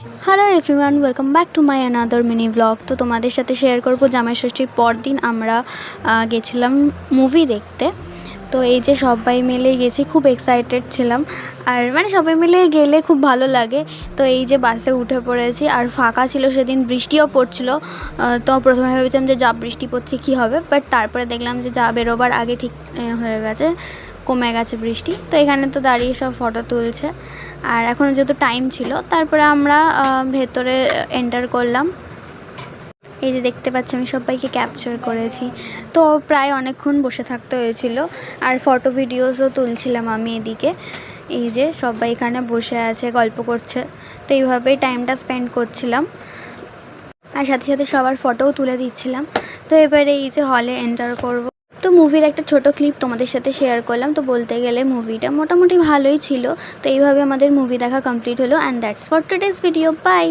Hello everyone, welcome back to my another mini blog. তো তোমাদের সাথে শেয়ার করবো জামাই ষষ্ঠীর পর দিন আমরা গেছিলাম মুভি দেখতে। তো এই যে সবাই মিলে গেছি, খুব এক্সাইটেড ছিলাম। আর মানে সবাই মিলে গেলে খুব ভালো লাগে। তো এই যে বাসে উঠে পড়েছি, আর ফাঁকা ছিল সেদিন, বৃষ্টিও পড়ছিল। তো প্রথমে ভেবেছিলাম যে যা বৃষ্টি পড়ছে কী হবে, বাট তারপরে দেখলাম যে যা বেরোবার আগে ঠিক হয়ে গেছে, কমে গেছে বৃষ্টি। তো এখানে তো দাঁড়িয়ে সব ফটো তুলছে। আর এখন যেহেতু টাইম ছিল, তারপরে আমরা ভেতরে এন্টার করলাম। এই যে দেখতে পাচ্ছি আমি সবাইকে ক্যাপচার করেছি। তো প্রায় অনেকক্ষণ বসে থাকতে হয়েছিল, আর ফটো ভিডিওসও তুলছিলাম আমি এদিকে। এই যে সবাই এখানে বসে আছে, গল্প করছে। তো এইভাবেই টাইমটা স্পেন্ড করছিলাম, আর সাথে সাথে সবার ফটোও তুলে দিচ্ছিলাম। তো এবারে এই যে হলে এন্টার করব। তো মুভির একটা ছোট ক্লিপ তোমাদের সাথে শেয়ার করলাম। তো বলতে গেলে মুভিটা মোটামুটি ভালোই ছিল। তো এইভাবে আমাদের মুভি দেখা কমপ্লিট হলো। And that's for today's video. By.